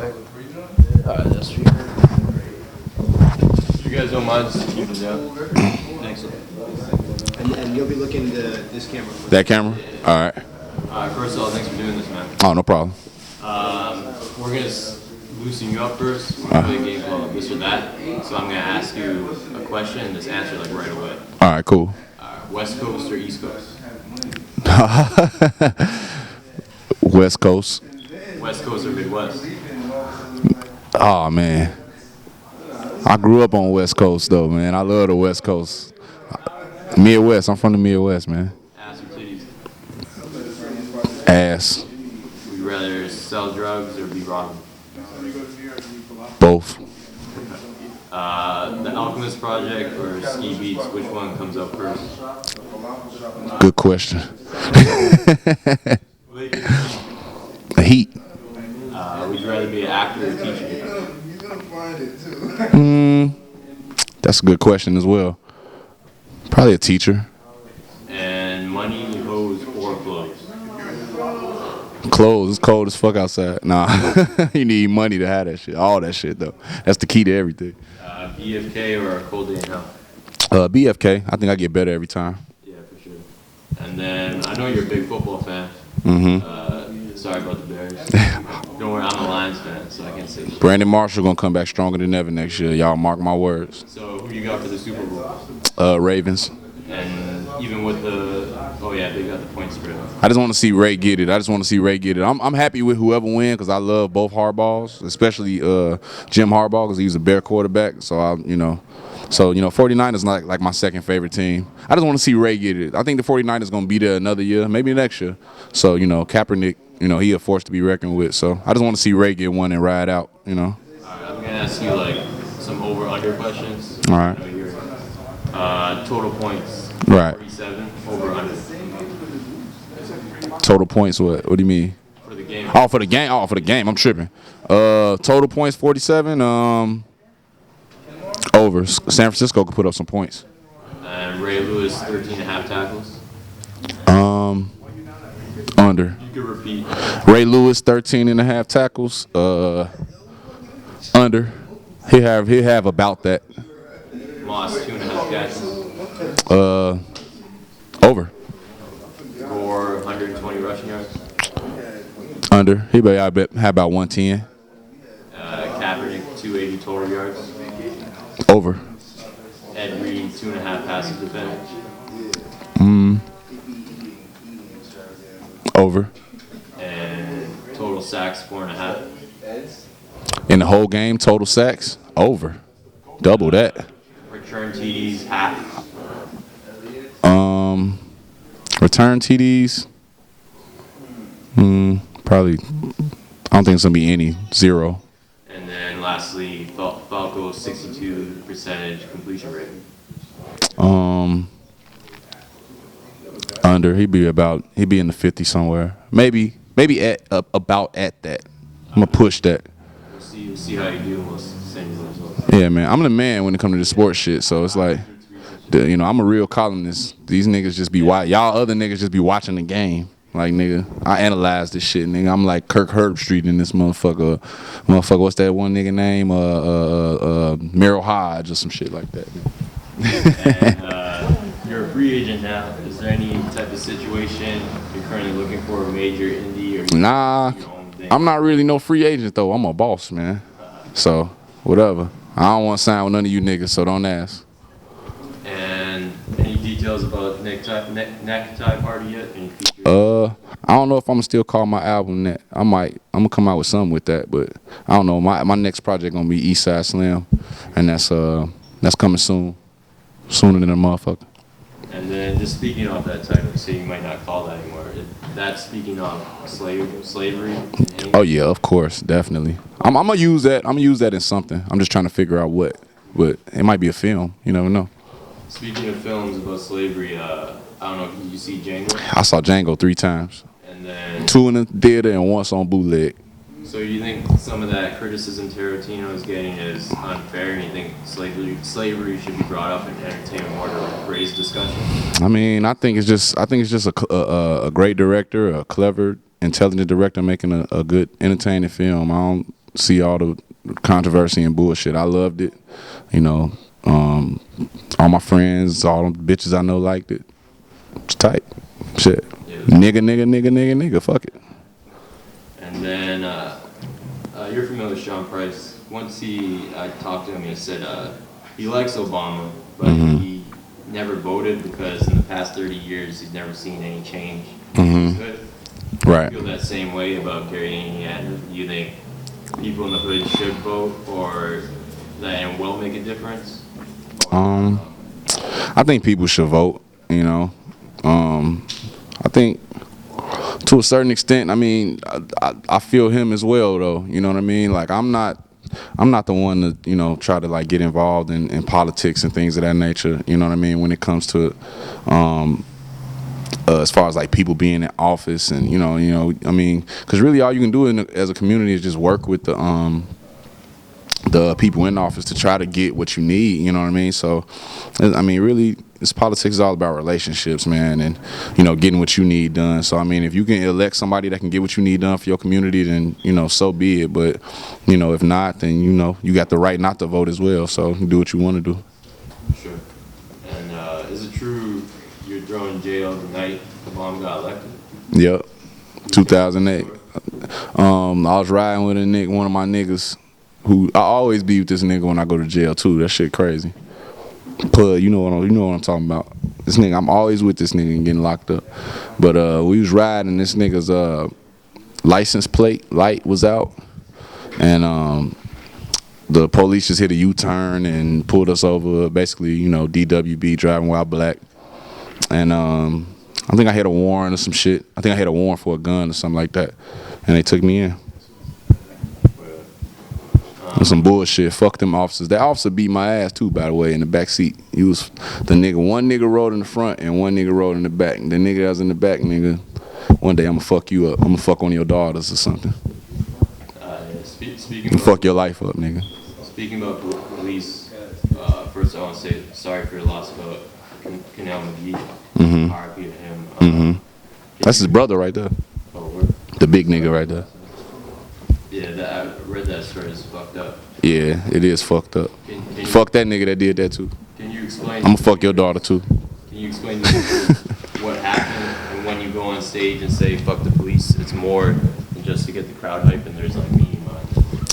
Alright, that's you. You guys don't mind just keep it down? Thanks. And you'll be looking to this camera. That camera? All right. Alright, first of all, thanks for doing this, man. Oh, no problem. We're going to loosen you up first. We're going to play a game called This or That. So I'm going to ask you a question and just answer like right away. All right, cool. West Coast or East Coast? West Coast. West Coast or Midwest? Oh, man. I grew up on West Coast, though, man. I love the West Coast. Midwest. I'm from the Midwest, man. Ass or titties? Ass. Would you rather sell drugs or be robbed? Both. The Alchemist project or Ski Beats, which one comes up first? Good question. Heat. Would you rather be an actor or a teacher? That's a good question as well. Probably a teacher. And money, hose, or clothes? Clothes. It's cold as fuck outside. Nah. You need money to have that shit. All that shit, though. That's the key to everything. BFK or a cold day in hell? BFK. I think I get better every time. Yeah, for sure. And then I know you're a big football fan. Sorry about the Bears. Don't worry, I'm a Lions fan, so I can't say shit. Brandon Marshall gonna come back stronger than ever next year. Y'all mark my words. So who you got for the Super Bowl? Ravens. And even with they got the point spread. I just want to see Ray get it. I'm happy with whoever wins because I love both Harbaughs, especially Jim Harbaugh because he's a Bear quarterback. So 49ers is like my second favorite team. I just want to see Ray get it. I think the 49ers gonna be there another year, maybe next year. So Kaepernick, he a force to be reckoned with. So I just want to see Ray get one and ride out. All right, I'm gonna ask you like some over/under questions. All right. Total points. Right. 47 over/under. Total points. What do you mean? For the game. Oh, for the game. Oh, for the game. I'm tripping. Total points 47. Over. San Francisco could put up some points. And Ray Lewis 13.5 tackles. Under. You could repeat. Ray Lewis 13.5 tackles. Under. He'll have about that. Moss 2.5 catches. Over. Gore 120 rushing yards. Under. He better have about 110. Kaepernick 280 total yards. Over. Ed Reed 2.5 passes defended. Over. And total sacks 4.5. In the whole game, total sacks? Over. Double that. Return TDs half. Return TDs? Probably. I don't think it's going to be any. 0. And then lastly, Falco's 62% completion rate. Under. He'd be in the 50 somewhere. Maybe about at that. I'm going to push that. We'll see how you do and we'll send you the results. Yeah, man. I'm the man when it comes to the sports shit, so it's like, I'm a real columnist. These niggas just be y'all other niggas just be watching the game. Like, nigga, I analyze this shit, nigga. I'm like Kirk Herbstreit in this motherfucker. What's that one nigga name? Merrill Hodge or some shit like that. And you're a free agent now. Is there any type of situation you're currently looking for, a major indie or Nah, your own thing? I'm not really no free agent, though. I'm a boss, man. So, whatever. I don't want to sign with none of you niggas, so don't ask. And any details about neck tie party yet? Any features? I don't know if I'm gonna still call my album that. I'm gonna come out with something with that, but I don't know. My next project gonna be Eastside Slim, and that's coming soon, sooner than a motherfucker. And then just speaking of that title, so you might not call that anymore. That's speaking of slavery. Oh yeah, of course, definitely. I'm gonna use that. I'm gonna use that in something. I'm just trying to figure out what, but it might be a film. You never know. Speaking of films about slavery, I don't know, did you see Django? I saw Django 3 times. And then 2 in the theater and once on bootleg. So you think some of that criticism Tarantino is getting is unfair, and you think slavery should be brought up in entertainment more to raise discussion? I mean, I think it's just a great director, a clever, intelligent director making a good, entertaining film. see all the controversy and bullshit. I loved it. You know, all my friends, all them bitches I know liked it. It's tight. Shit. Yeah. Nigga, fuck it. And then you're familiar with Sean Price. Once I talked to him, he said he likes Obama, but he never voted because in the past 30 years he's never seen any change. Good. Right. You feel that same way about Gary Indiana? Do you think people in the hood should vote, or that will make a difference? I think people should vote. You know, I think to a certain extent. I mean, I feel him as well, though. You know what I mean? Like I'm not the one to try to like get involved in politics and things of that nature. You know what I mean? When it comes to as far as like people being in office and I mean, because really all you can do as a community is just work with the people in office to try to get what you need. You know what I mean? So I mean, really, politics is all about relationships, man, and getting what you need done. So I mean, if you can elect somebody that can get what you need done for your community, then so be it. But if not, then you got the right not to vote as well. So do what you want to do. Sure. And is it true you're thrown in jail the night Obama got elected? Yep. 2008. I was riding with one of my niggas, who I always be with this nigga when I go to jail too. That shit crazy. Pud, you know what I'm talking about. This nigga, I'm always with this nigga and getting locked up. But we was riding, this nigga's license plate light was out, and the police just hit a U-turn and pulled us over. Basically, DWB, driving while black. And I think I had a warrant or some shit. I think I had a warrant for a gun or something like that, and they took me in. Some bullshit. Fuck them officers. That officer beat my ass too, by the way, in the back seat. He was one nigga rode in the front and one nigga rode in the back. The nigga that was in the back, nigga, one day I'ma fuck you up. I'ma fuck one of your daughters or something. Speaking fuck your life up, nigga. Speaking about police, first I want to say sorry for your loss about Kinnel Magee. R.I.P. to him. That's his brother right there. Oh, where? The big nigga right there. Yeah, I read that story. It's fucked up. Yeah, it is fucked up. Fuck that nigga that did that too. Can you explain? I'ma fuck your daughter too. Can you explain to me what happened and when you go on stage and say fuck the police, it's more than just to get the crowd hype and there's like me in mind?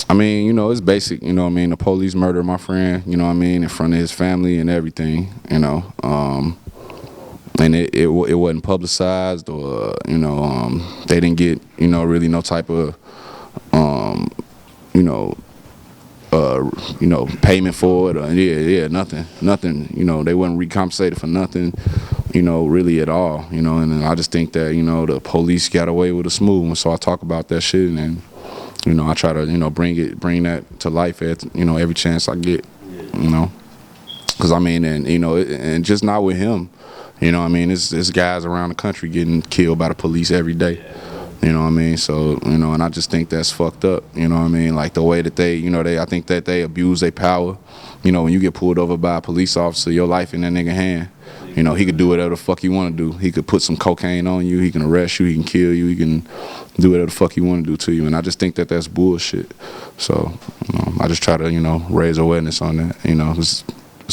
I mean, it's basic, what I mean? The police murdered my friend, what I mean, in front of his family and everything, and it wasn't publicized or, they didn't get, really no type of payment for it, or nothing. They wasn't recompensated for nothing, really at all. And I just think that the police got away with a smooth one. So I talk about that shit, and I try to bring that to life at every chance I get. Because I mean, and just not with him. I mean, it's guys around the country getting killed by the police every day. You know what I mean? So, and I just think that's fucked up. You know what I mean? Like the way that I think that they abuse their power. When you get pulled over by a police officer, your life in that nigga hand. He could do whatever the fuck he want to do. He could put some cocaine on you. He can arrest you. He can kill you. He can do whatever the fuck he want to do to you. And I just think that that's bullshit. So, I just try to, raise awareness on that. It's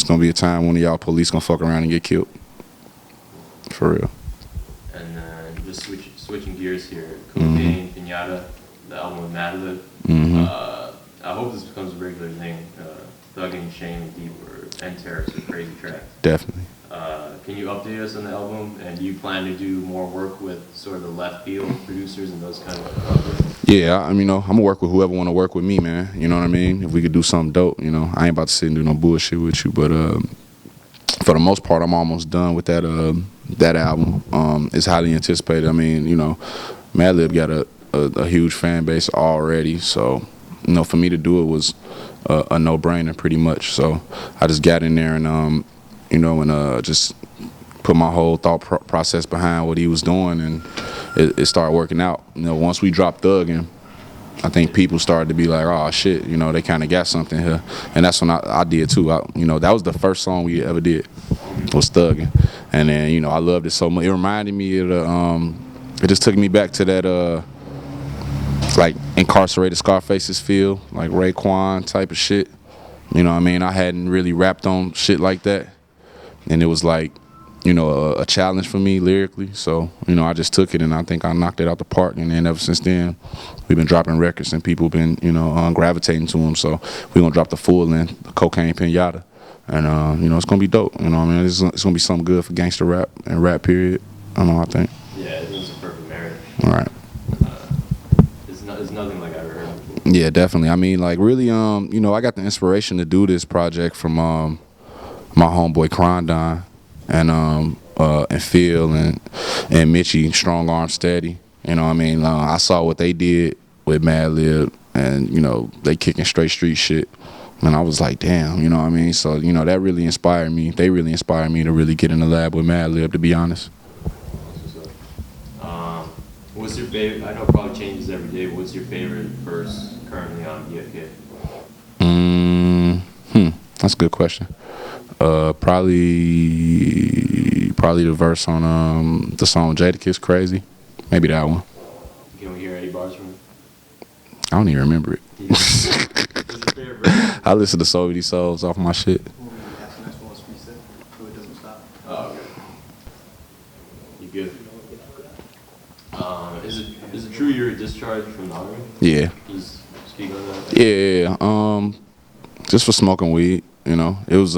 going to be a time when y'all police going to fuck around and get killed. For real. And just switching gears here, Cocaine, Piñata, the album with Madlib. I hope this becomes a regular thing. Thuggin, Shame, Deep, and Terrace are crazy tracks. Definitely. Can you update us on the album? And do you plan to do more work with sort of the left field producers and those kind of projects? Yeah, I'm gonna work with whoever want to work with me, man. You know what I mean? If we could do something dope, I ain't about to sit and do no bullshit with you, but for the most part, I'm almost done with that album. It's highly anticipated. I mean, Madlib got a huge fan base already, so for me to do it was a no-brainer pretty much. So I just got in there and just put my whole thought process behind what he was doing, and it started working out. Once we dropped Thuggin, I think people started to be like, oh shit, they kind of got something here, and that's when I did too. That was the first song we ever did, was Thuggin, and then I loved it so much. It reminded me of it just took me back to that like in incarcerated Scarface's feel, like Raekwon type of shit. You know what I mean? I hadn't really rapped on shit like that. And it was like, you know, a challenge for me lyrically. So, you know, I just took it and I think I knocked it out the park. And then ever since then, we've been dropping records and people been, you know, gravitating to them. So we're going to drop the full length, the Cocaine Piñata. And, you know, it's going to be dope. You know what I mean? It's going to be something good for gangster rap and rap period. I don't know, I think. Yeah, it was a perfect marriage. All right. It's nothing like I've ever heard before. Yeah, definitely. I mean, like, really, you know, I got the inspiration to do this project from my homeboy Krondon and Phil and Mitchie, Strong Arm Steady. You know what I mean? I saw what they did with Madlib and, you know, they kicking straight street shit. And I was like, damn, you know what I mean? So, you know, that really inspired me. They really inspired me to really get in the lab with Madlib, to be honest. What's your favorite? I know it probably changes every day. What's your favorite verse currently on BFK? That's a good question. Probably the verse on the song Jadakiss Crazy. Maybe that one. Can we hear any bars from it? I don't even remember it. What's your favorite verse? I listen to so many songs off my shit. That's the next one. Reset, so it doesn't stop. Oh, okay. You good? Is it true you're discharged from the army? Yeah. Can you speak on that? Yeah. Just for smoking weed, you know. It was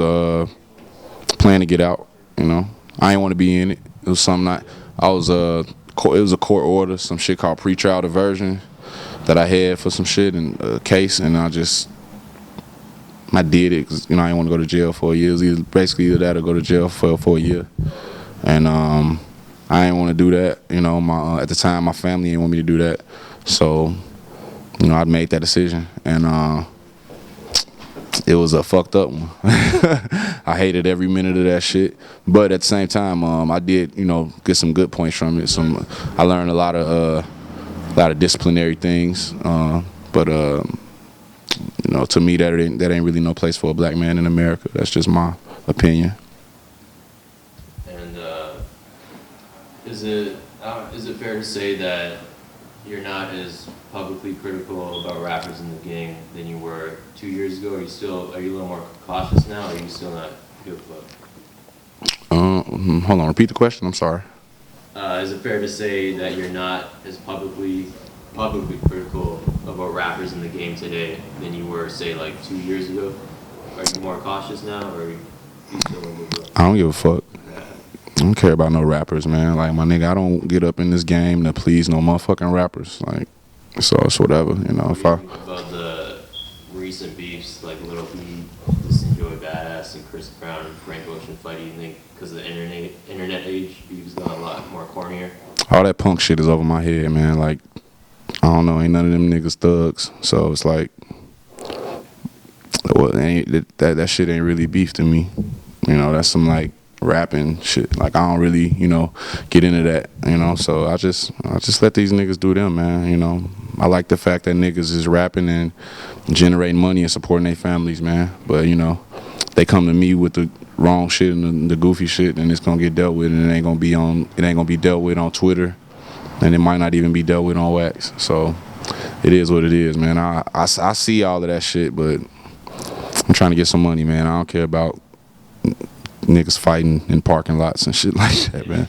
plan to get out, you know. I didn't want to be in it. It was something it was a court order, some shit called pretrial diversion that I had for some shit in a case, and I did it because, you know, I didn't want to go to jail for a year. It was basically either that or go to jail for a year. And I didn't want to do that, you know. At the time, my family didn't want me to do that. So, you know, I made that decision, and it was a fucked up one. I hated every minute of that shit. But at the same time, I did, you know, get some good points from it. I learned a lot of disciplinary things. But you know, to me, that ain't really no place for a black man in America. That's just my opinion. And is it fair to say that you're not as publicly critical about rappers in the gang than you were 2 years ago? Are you a little more cautious now, or are you still not good for Hold on, repeat the question. I'm sorry. Is it fair to say that you're not as publicly critical about rappers in the game today than you were, say, like 2 years ago? Are you more cautious now, or are you still in good luck? I don't give a fuck. I don't care about no rappers, man. Like, my nigga, I don't get up in this game to please no motherfucking rappers. Like, so it's whatever, you know. About the recent beefs, like Lil B, Disenjoy Badass, and Chris Brown and Frank Ocean fighting, you think because of the internet age, beef's gone a lot more cornier? All that punk shit is over my head, man. Like, I don't know, ain't none of them niggas thugs. So it's like, well, that shit ain't really beef to me. You know, that's some like rapping shit. Like, I don't really, you know, get into that, you know. So I just let these niggas do them, man. You know, I like the fact that niggas is rapping and generating money and supporting their families, man. But, you know, they come to me with the wrong shit and the goofy shit, and it's gonna get dealt with, and it ain't gonna be dealt with on Twitter, and it might not even be dealt with on wax. So it is what it is, man. I see all of that shit, but I'm trying to get some money, man. I don't care about niggas fighting in parking lots and shit like that, man.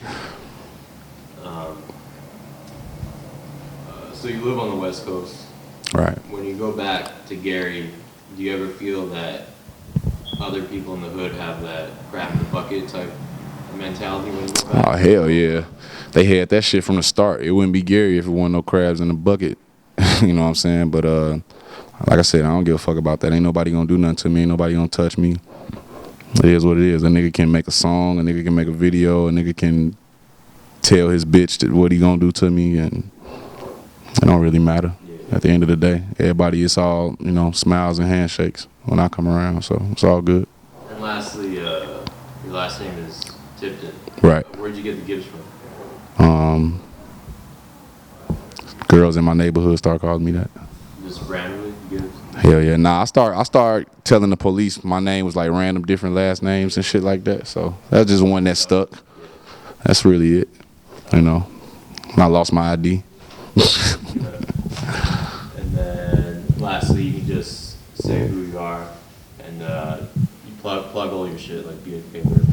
So you live on the West Coast. Right. When you go back to Gary, do you ever feel that other people in the hood have that crab in the bucket type mentality when you go back? Oh, hell yeah. They had that shit from the start. It wouldn't be Gary if it wasn't no crabs in the bucket. You know what I'm saying? But like I said, I don't give a fuck about that. Ain't nobody gonna do nothing to me. Ain't nobody gonna touch me. It is what it is. A nigga can make a song, a nigga can make a video, a nigga can tell his bitch that what he gonna do to me, and it don't really matter. At the end of the day, everybody, it's all, you know, smiles and handshakes when I come around, so it's all good. And lastly, your last name is Tipton. Right. Where'd you get the Gibbs from? Girls in my neighborhood start calling me that. Just randomly, Gibbs? Hell yeah. Nah, I start telling the police my name was like random different last names and shit like that. So that's just one that stuck. That's really it. You know. And I lost my ID. And lastly, you can just say who you are, and you plug all your shit, like be a favorite.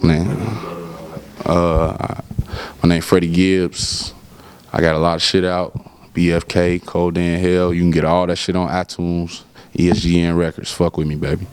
Man, my name Freddie Gibbs. I got a lot of shit out. BFK, Cold in Hell. You can get all that shit on iTunes, ESGN Records. Fuck with me, baby.